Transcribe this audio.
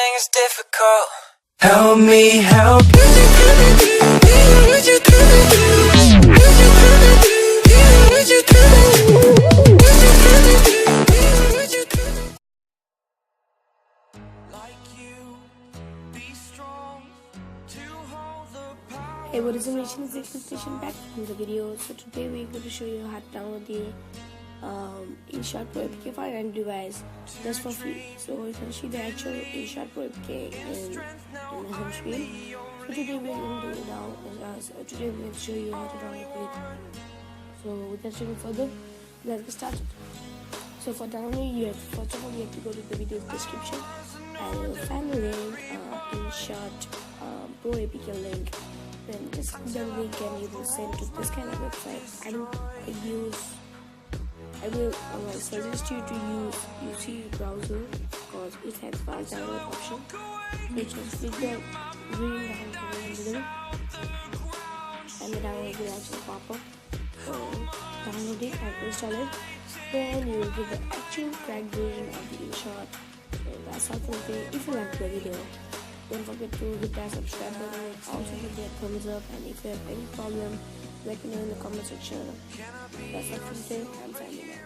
everything is difficult. Help me help Hey, what is the reason for expectation back from the video? So today we're going to show you how to download the Inshot Pro APK for an device just for free. So you can see the actual Inshot Pro APK in the home screen. So today we're going to do it now. Today we're going to show you how to download it. So without any further, let's get started. So for downloading, first of all you have to go to the video description and you'll find the link Inshot Pro APK link. Then just click the link and it will send to this kind of website. I will suggest you to use UC browser because it has fast download option. So just click the green down button in the middle and the download will actually pop up. So download it and install it. Then you will get the actual cracked version of the Inshot. So that's all for today. If you like the video, don't forget to hit that subscribe button, also hit that thumbs up, and if you have any problem, let me know in the comment section. That's all for today. I'm signing out.